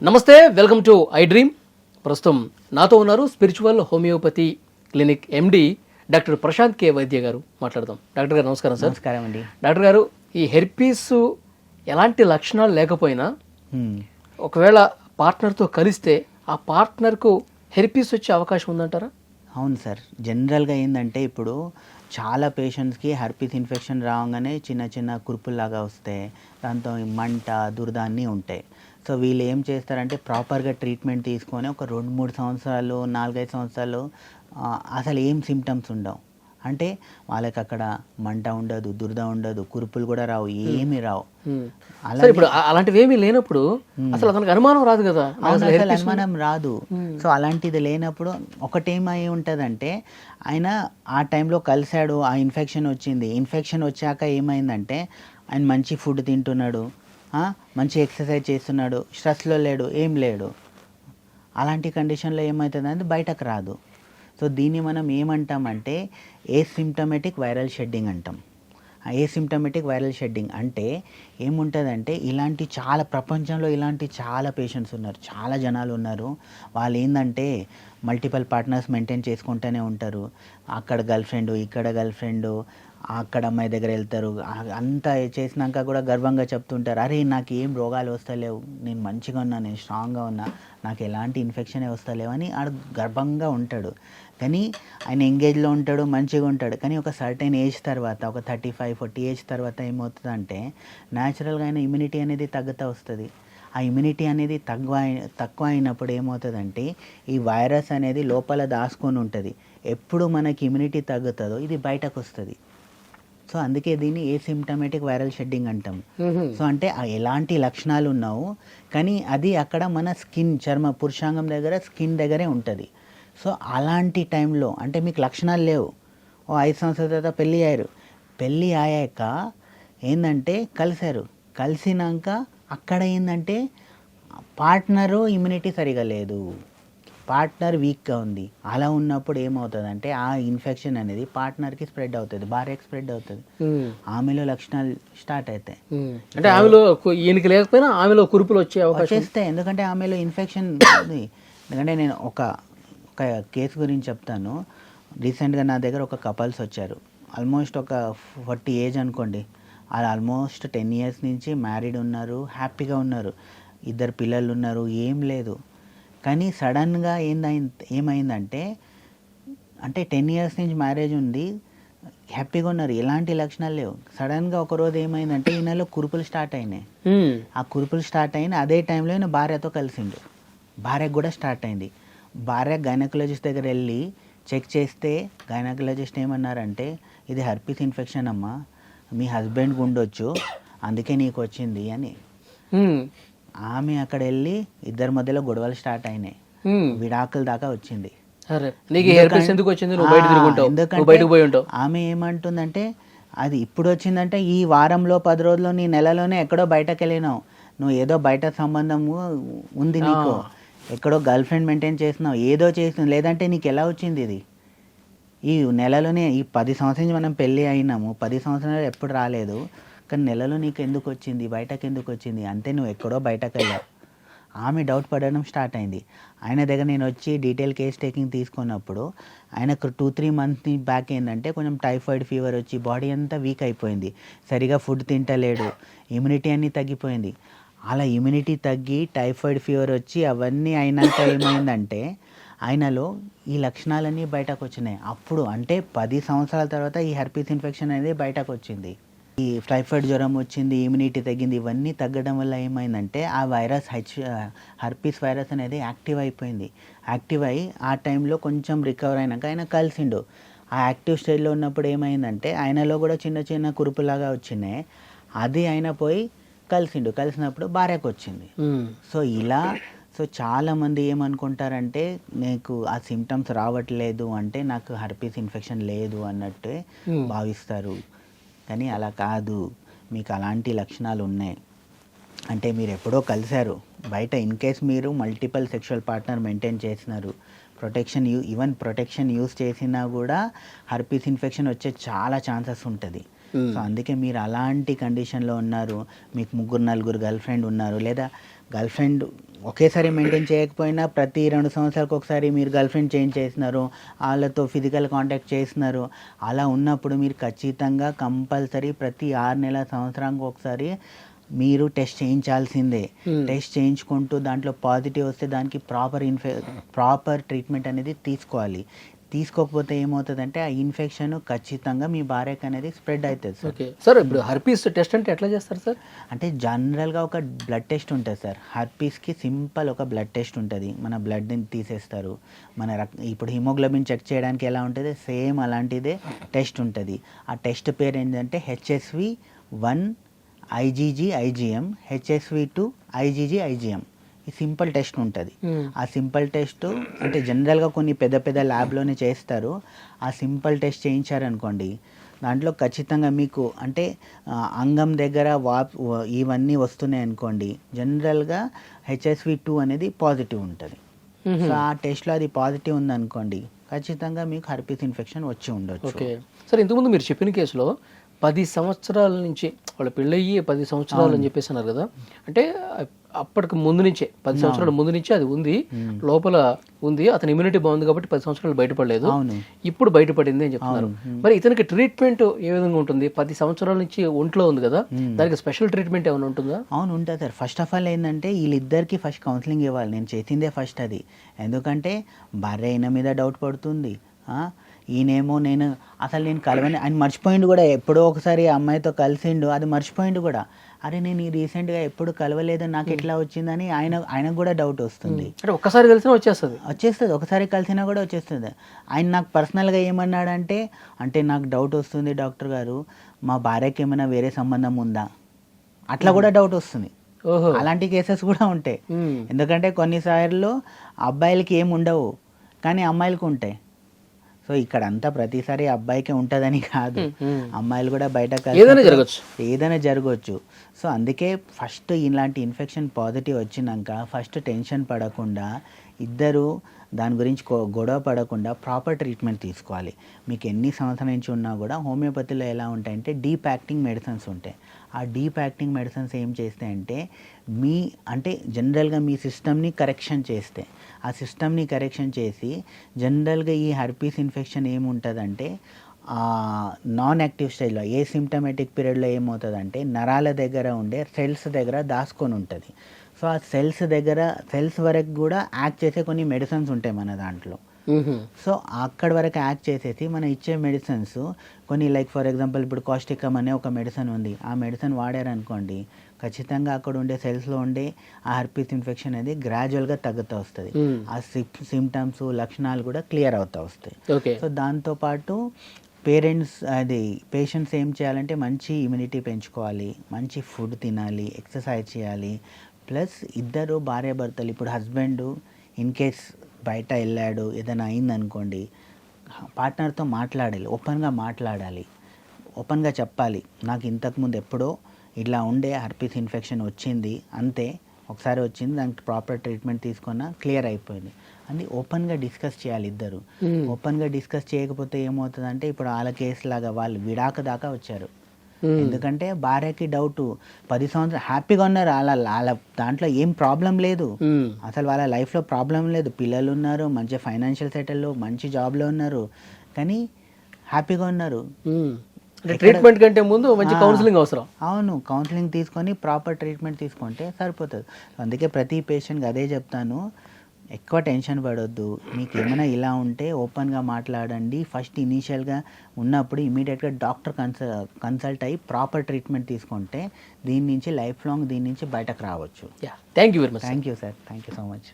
నమస్తే, welcome to I dream. ప్రస్తుతం నాతో ఉన్నారు spiritual homeopathy clinic MD doctor Prashant K Vaidya గారు. మాట్లాడదాం. డాక్టర్ గారు నమస్కారం. సార్ నమస్కారం అండి. డాక్టర్ గారు, ఈ హెర్పీస్ ఎలాంటి లక్షణాలు లేకపోయినా ఒకవేళ పార్ట్నర్తో కలిస్తే ఆ పార్ట్నర్కు హెర్పీస్ వచ్చే అవకాశం ఉందంటారా? అవును సార్, జనరల్గా ఏంటంటే ఇప్పుడు చాలా పేషెంట్స్కి హెర్పీస్ ఇన్ఫెక్షన్ రాగానే చిన్న చిన్న కురుపుల్లాగా వస్తాయి, దాంతో మంట దురద అన్నీ ఉంటాయి. సో వీళ్ళు ఏం చేస్తారంటే ప్రాపర్గా ట్రీట్మెంట్ తీసుకొని ఒక 2-3 సంవత్సరాలు 4-5 సంవత్సరాలు అసలు ఏం సిమ్టమ్స్ ఉండవు. అంటే వాళ్ళకి అక్కడ మంట ఉండదు, దురద ఉండదు, కురుపులు కూడా రావు, ఏమీ రావు. అలా ఇప్పుడు అలాంటివి ఏమీ లేనప్పుడు అసలు అతనికి అనుమానం రాదు కదా. అసలు అనుమానం రాదు. సో అలాంటిది లేనప్పుడు ఒకటేమై ఉంటుందంటే ఆయన ఆ టైంలో కలిశాడు, ఆ ఇన్ఫెక్షన్ వచ్చింది. ఇన్ఫెక్షన్ వచ్చాక ఏమైందంటే ఆయన మంచి ఫుడ్ తింటున్నాడు, మంచి ఎక్సర్సైజ్ చేస్తున్నాడు, స్ట్రెస్లో లేడు, ఏం లేడు. అలాంటి కండిషన్లో ఏమవుతుందంటే బయటకు రాదు. సో దీన్ని మనం ఏమంటామంటే ఏసిమ్టమాటిక్ వైరల్ షెడ్డింగ్ అంటాం. ఏసిమ్టమాటిక్ వైరల్ షెడ్డింగ్ అంటే ఏముంటుందంటే ఇలాంటి చాలా ప్రపంచంలో ఇలాంటి చాలా పేషెంట్స్ ఉన్నారు, చాలా జనాలు ఉన్నారు. వాళ్ళు ఏంటంటే మల్టిపల్ పార్ట్నర్స్ మెయింటైన్ చేసుకుంటూనే ఉంటారు. అక్కడ గర్ల్ ఫ్రెండ్, ఇక్కడ గర్ల్ ఫ్రెండ్, అక్కడ అమ్మాయి దగ్గర వెళ్తారు. అంతా చేసినాక కూడా గర్వంగా చెప్తుంటారు, అరే నాకు ఏం రోగాలు వస్తలేవు, నేను మంచిగా ఉన్నా, నేను స్ట్రాంగ్గా ఉన్నా, నాకు ఎలాంటి ఇన్ఫెక్షన్ వస్తలేవు అని ఆడు గర్వంగా ఉంటాడు. కానీ ఆయన ఎంగేజ్లో ఉంటాడు, మంచిగా ఉంటాడు. కానీ ఒక సర్టెన్ ఏజ్ తర్వాత, ఒక 35-40 ఏజ్ తర్వాత ఏమవుతుందంటే న్యాచురల్గా ఆయన ఇమ్యూనిటీ అనేది తగ్గుతూ వస్తుంది. ఆ ఇమ్యూనిటీ అనేది తక్కువ అయినప్పుడు ఏమవుతుందంటే ఈ వైరస్ అనేది లోపల దాచుకొని ఉంటుంది. ఎప్పుడు మనకి ఇమ్యూనిటీ తగ్గుతుందో ఇది బయటకు వస్తుంది. సో అందుకే దీన్ని ఏసిమ్టమాటిక్ వైరల్ షెడ్డింగ్ అంటాం. సో అంటే ఎలాంటి లక్షణాలు ఉన్నావు కానీ అది అక్కడ మన పురుషాంగం దగ్గర స్కిన్ దగ్గరే ఉంటుంది. సో అలాంటి టైంలో అంటే మీకు లక్షణాలు లేవు, 5 సంవత్సరాల తర్వాత పెళ్ళి అయ్యాక ఏంటంటే కలిసినాక అక్కడ ఏంటంటే పార్ట్నరు ఇమ్యూనిటీ సరిగా లేదు, పార్ట్నర్ వీక్గా ఉంది. అలా ఉన్నప్పుడు ఏమవుతుందంటే ఆ ఇన్ఫెక్షన్ అనేది పార్ట్నర్కి స్ప్రెడ్ అవుతుంది, భార్యకి స్ప్రెడ్ అవుతుంది, ఆమెలో లక్షణాలు స్టార్ట్ అవుతాయి. అంటే ఆమెలో ఈయనకి లేకపోయినా ఆమెలో కురుపులు వచ్చేస్తాయి. ఎందుకంటే ఆమెలో ఇన్ఫెక్షన్ ఉంది. ఎందుకంటే నేను ఒక కేసు గురించి చెప్తాను. రీసెంట్గా నా దగ్గర ఒక కపుల్స్ వచ్చారు. ఆల్మోస్ట్ ఒక 40 ఏజ్ అనుకోండి. వాళ్ళు ఆల్మోస్ట్ 10 ఇయర్స్ నుంచి మ్యారీడ్ ఉన్నారు, హ్యాపీగా ఉన్నారు, 2 పిల్లలు ఉన్నారు, ఏం లేదు. కానీ సడన్గా ఏమైందంటే అంటే 10 ఇయర్స్ నుంచి మ్యారేజ్ ఉంది, హ్యాపీగా ఉన్నారు, ఎలాంటి లక్షణాలు లేవు. సడన్గా ఒకరోజు ఏమైందంటే ఈయనలో కురుపులు స్టార్ట్ అయినాయి. ఆ కురుపులు స్టార్ట్ అయిన అదే టైంలో ఈయన భార్యతో కలిసిండు. భార్యకు కూడా స్టార్ట్ అయింది. భార్య గైనకాలజిస్ట్ దగ్గర వెళ్ళి చెక్ చేస్తే గైనకాలజిస్ట్ ఏమన్నారంటే ఇది హెర్పీస్ ఇన్ఫెక్షన్ అమ్మా, మీ హస్బెండ్కి ఉండొచ్చు, అందుకే నీకు వచ్చింది అని. ఆమె అక్కడ వెళ్ళి 2 మధ్యలో గొడవలు స్టార్ట్ అయినాయి, విడాకుల దాకా వచ్చింది. ఆమె ఏమంటుందంటే అది ఇప్పుడు వచ్చిందంటే ఈ వారంలో 10 రోజుల్లో నీ నెలలోనే ఎక్కడో బయటకు వెళ్ళినావు, నువ్వు ఏదో బయట సంబంధము ఉంది నీకు, ఎక్కడో గర్ల్ ఫ్రెండ్ మెయింటైన్ చేస్తున్నావు, ఏదో చేస్తున్నావు, లేదంటే నీకు ఎలా వచ్చింది ఇది? ఈ నెలలోనే ఈ 10 సంవత్సరాల నుంచి మనం పెళ్ళి అయినాము, 10 సంవత్సరాలు ఎప్పుడు రాలేదు, కానీ నెలలో నీకు ఎందుకు వచ్చింది, బయటకు ఎందుకు వచ్చింది అంటే నువ్వు ఎక్కడో బయటకు వెళ్ళావు. ఆమె డౌట్ పడడం స్టార్ట్ అయింది. ఆయన దగ్గర నేను వచ్చి డీటెయిల్ కేస్ టేకింగ్ తీసుకున్నప్పుడు ఆయనకు 2-3 మంత్స్ బ్యాక్ ఏంటంటే కొంచెం టైఫాయిడ్ ఫీవర్ వచ్చి బాడీ అంతా వీక్ అయిపోయింది, సరిగా ఫుడ్ తింటలేడు, ఇమ్యూనిటీ అన్నీ తగ్గిపోయింది. అలా ఇమ్యూనిటీ తగ్గి టైఫాయిడ్ ఫీవర్ వచ్చి అవన్నీ అయినాక ఏమైందంటే ఆయనలో ఈ లక్షణాలన్నీ బయటకు వచ్చినాయి. అప్పుడు అంటే 10 సంవత్సరాల తర్వాత ఈ హెర్పీస్ ఇన్ఫెక్షన్ అనేది బయటకు వచ్చింది. ఈ టైఫాయిడ్ జ్వరం వచ్చింది, ఇమ్యూనిటీ తగ్గింది, ఇవన్నీ తగ్గడం వల్ల ఏమైందంటే ఆ వైరస్ హెర్పీస్ వైరస్ అనేది యాక్టివ్ అయిపోయింది. యాక్టివ్ అయ్యి ఆ టైంలో కొంచెం రికవర్ అయినాక ఆయన కలిసిండు. ఆ యాక్టివ్ స్టేజ్లో ఉన్నప్పుడు ఏమైందంటే ఆయనలో కూడా చిన్న చిన్న కురుపులాగా వచ్చినాయి. అది ఆయన పోయి కలిసినప్పుడు భార్యకు వచ్చింది. సో చాలామంది ఏమనుకుంటారంటే నీకు ఆ సిమ్టమ్స్ రావట్లేదు అంటే నాకు హెర్పీస్ ఇన్ఫెక్షన్ లేదు అన్నట్టే భావిస్తారు. కానీ అలా కాదు, మీకు అలాంటి లక్షణాలు ఉన్నాయి అంటే మీరు ఎప్పుడో కలిశారు, బయట ఇన్ కేస్ మీరు మల్టిపల్ సెక్షువల్ పార్ట్నర్ మెయింటైన్ చేసినారు, ప్రొటెక్షన్ యూస్ చేసినా కూడా హెర్పీస్ ఇన్ఫెక్షన్ వచ్చే చాలా ఛాన్సెస్ ఉంటుంది. సో అందుకే మీరు అలాంటి కండిషన్లో ఉన్నారు, మీకు 3-4 గర్ల్ ఫ్రెండ్ ఉన్నారు, లేదా గర్ల్ ఫ్రెండ్ ఒకేసారి మెయింటైన్ చేయకపోయినా ప్రతి 2 సంవత్సరాలకు ఒకసారి మీరు గర్ల్ ఫ్రెండ్ చేంజ్ చేస్తున్నారు, వాళ్ళతో ఫిజికల్ కాంటాక్ట్ చేస్తున్నారు, అలా ఉన్నప్పుడు మీరు ఖచ్చితంగా కంపల్సరీ ప్రతి 6 నెలల సంవత్సరానికి ఒకసారి మీరు టెస్ట్ చేయించాల్సిందే. టెస్ట్ చేయించుకుంటూ దాంట్లో పాజిటివ్ వస్తే దానికి ప్రాపర్ ట్రీట్మెంట్ అనేది తీసుకోవాలి. తీసుకోకపోతే ఏమవుతుందంటే ఆ ఇన్ఫెక్షన్ ఖచ్చితంగా మీ భార్యకు అనేది స్ప్రెడ్ అవుతుంది సార్. ఓకే సార్, ఇప్పుడు హర్పీస్ టెస్ట్ అంటే ఎట్లా చేస్తారు సార్? అంటే జనరల్గా ఒక బ్లడ్ టెస్ట్ ఉంటుంది సార్. హర్పీస్కి సింపుల్ ఒక బ్లడ్ టెస్ట్ ఉంటుంది. మన బ్లడ్ని తీసేస్తారు, మన ఇప్పుడు హిమోగ్లోబిన్ చెక్ చేయడానికి ఎలా ఉంటుంది సేమ్ అలాంటిదే టెస్ట్ ఉంటుంది. ఆ టెస్ట్ పేరు ఏంటంటే HSV1 IgG IgM, HSV2 IgG IgM. ఈ సింపుల్ టెస్ట్ ఉంటుంది. ఆ సింపుల్ టెస్ట్ అంటే జనరల్గా కొన్ని పెద్ద పెద్ద ల్యాబ్లోనే చేస్తారు. ఆ సింపుల్ టెస్ట్ చేయించారనుకోండి, దాంట్లో ఖచ్చితంగా మీకు అంటే అంగం దగ్గర ఇవన్నీ వస్తున్నాయి అనుకోండి, జనరల్గా HSV2 అనేది పాజిటివ్ ఉంటుంది. సో ఆ టెస్ట్లో అది పాజిటివ్ ఉందనుకోండి, ఖచ్చితంగా మీకు హర్పీస్ ఇన్ఫెక్షన్ వచ్చి ఉండొచ్చు. ఓకే సార్, ఇంతకుముందు మీరు చెప్పిన కేసులో 10 సంవత్సరాల నుంచి వాళ్ళ పెళ్ళయ్యి 10 సంవత్సరాలు అని చెప్పేసి అన్నారు కదా, అంటే అప్పటికి ముందు నుంచే 10 సంవత్సరాల ముందు నుంచే అది ఉంది, లోపల ఉంది, అతని ఇమ్యూనిటీ బాగుంది కాబట్టి 10 సంవత్సరాలు బయటపడలేదు, ఇప్పుడు బయటపడింది అని చెప్తున్నారు. మరి ఇతనికి ట్రీట్మెంట్ ఏ విధంగా ఉంటుంది? 10 సంవత్సరాల నుంచి ఒంట్లో ఉంది కదా, దానికి స్పెషల్ ట్రీట్మెంట్ ఏమైనా ఉంటుందా? అవును, ఉంటుంది సార్. ఫస్ట్ ఆఫ్ ఆల్ ఏంటంటే వీళ్ళిద్దరికి ఫస్ట్ కౌన్సిలింగ్ ఇవ్వాలి. నేను చేసిందే ఫస్ట్ అది. ఎందుకంటే భార్య అయిన మీద డౌట్ పడుతుంది, ఈయనేమో నేను కలవని ఆయన మర్చిపోయిండు కూడా, ఎప్పుడో ఒకసారి అమ్మాయితో కలిసిండు, అది మర్చిపోయిండు కూడా. అరే నేను రీసెంట్గా ఎప్పుడు కలవలేదు, నాకు ఎట్లా వచ్చిందని ఆయనకు కూడా డౌట్ వస్తుంది. అంటే ఒక్కసారి కలిసినా వచ్చేస్తుంది, ఒకసారి కలిసినా కూడా వచ్చేస్తుంది. ఆయన నాకు పర్సనల్గా ఏమన్నాడంటే, అంటే నాకు డౌట్ వస్తుంది డాక్టర్ గారు, మా భార్యకి ఏమైనా వేరే సంబంధం ఉందా, అట్లా కూడా డౌట్ వస్తుంది. అలాంటి కేసెస్ కూడా ఉంటాయి. ఎందుకంటే కొన్నిసార్లు అబ్బాయిలకి ఏమి ఉండవు కానీ అమ్మాయిలకు ఉంటాయి. సో ఇక్కడ అంతా ప్రతిసారి అబ్బాయికే ఉంటుందని కాదు, అమ్మాయిలు కూడా బయట ఏదైనా జరగవచ్చు. సో అందుకే ఫస్ట్ ఇలాంటి ఇన్ఫెక్షన్ పాజిటివ్ వచ్చినాక ఫస్ట్ టెన్షన్ పడకుండా, ఇద్దరు దాని గురించి గొడవ పడకుండా ప్రాపర్ ట్రీట్మెంట్ తీసుకోవాలి. మీకు ఎన్ని సంవత్సరాల నుంచి ఉన్నా కూడా హోమియోపతిలో ఎలా ఉంటాయంటే డీప్ యాక్టింగ్ మెడిసిన్స్ ఉంటాయి. ఆ డీప్ యాక్టింగ్ మెడిసిన్స్ ఏం చేస్తాయంటే అంటే జనరల్గా మీ సిస్టమ్ని కరెక్షన్ చేస్తే, ఆ సిస్టమ్ని కరెక్షన్ చేసి జనరల్గా ఈ హర్పీస్ ఇన్ఫెక్షన్ ఏముంటుందంటే నాన్ యాక్టివ్ స్టేజ్లో ఏ సిమ్టమేటిక్ పీరియడ్లో ఏమవుతుందంటే నరాల దగ్గర ఉండే సెల్స్ దగ్గర దాచుకొని ఉంటుంది. సో ఆ సెల్స్ వరకు కూడా యాక్ట్ చేసే కొన్ని మెడిసిన్స్ ఉంటాయి మన దాంట్లో. సో అక్కడి వరకు యాక్ట్ చేసేసి మనం ఇచ్చే మెడిసిన్స్ కొన్ని లైక్ ఫర్ ఎగ్జాంపుల్ ఇప్పుడు కాస్టికమ్ అనే ఒక మెడిసిన్ ఉంది, ఆ మెడిసిన్ వాడారనుకోండి ఖచ్చితంగా అక్కడ ఉండే సెల్స్లో ఉండే ఆ హర్పీస్ ఇన్ఫెక్షన్ అనేది గ్రాడ్యువల్గా తగ్గుతూ వస్తుంది. ఆ సిమ్టమ్స్ లక్షణాలు కూడా క్లియర్ అవుతూ వస్తాయి. సో దాంతోపాటు పేషెంట్స్ ఏం చేయాలంటే మంచి ఇమ్యూనిటీ పెంచుకోవాలి, మంచి ఫుడ్ తినాలి, ఎక్సర్సైజ్ చేయాలి. ప్లస్ ఇద్దరు భార్యాభర్తలు, ఇప్పుడు హస్బెండ్ ఇన్ కేస్ బయట వెళ్ళాడు ఏదైనా అయిందనుకోండి, పార్ట్నర్తో మాట్లాడాలి, ఓపెన్గా చెప్పాలి, నాకు ఇంతకుముందు ఎప్పుడో ఇట్లా ఉండే హర్పీస్ ఇన్ఫెక్షన్ వచ్చింది, అంతే ఒకసారి వచ్చింది, దానికి ప్రాపర్ ట్రీట్మెంట్ తీసుకున్నా క్లియర్ అయిపోయింది అని ఓపెన్గా డిస్కస్ చేయాలి ఇద్దరు. ఓపెన్గా డిస్కస్ చేయకపోతే ఏమవుతుందంటే ఇప్పుడు వాళ్ళ కేసు లాగా వాళ్ళు విడాక దాకా వచ్చారు. ఎందుకంటే భార్యకి డౌట్, 10 సంవత్సరాలు హ్యాపీగా ఉన్నారు, వాళ్ళ దాంట్లో ఏం ప్రాబ్లం లేదు, అసలు వాళ్ళ లైఫ్లో ప్రాబ్లం లేదు, పిల్లలు ఉన్నారు, మంచి ఫైనాన్షియల్ సెటిల్లో మంచి జాబ్లో ఉన్నారు, కానీ హ్యాపీగా ఉన్నారు. ట్రీట్మెంట్ కంటే ముందు మంచి కౌన్సిలింగ్ అవసరం. అవును, కౌన్సిలింగ్ తీసుకొని ప్రాపర్ ట్రీట్మెంట్ తీసుకుంటే సరిపోతుంది. అందుకే ప్రతి పేషెంట్కి అదే చెప్తాను, ఎక్కువ టెన్షన్ పడొద్దు, మీకు ఏమైనా ఇలా ఉంటే ఓపెన్గా మాట్లాడండి. ఫస్ట్ ఇనీషియల్గా ఉన్నప్పుడు ఇమీడియట్గా డాక్టర్ కన్సల్ట్ అయ్యి ప్రాపర్ ట్రీట్మెంట్ తీసుకుంటే దీని నుంచి లైఫ్ లాంగ్ దీని నుంచి బయటకు రావచ్చు. Thank you very much. Thank you sir, thank you so much.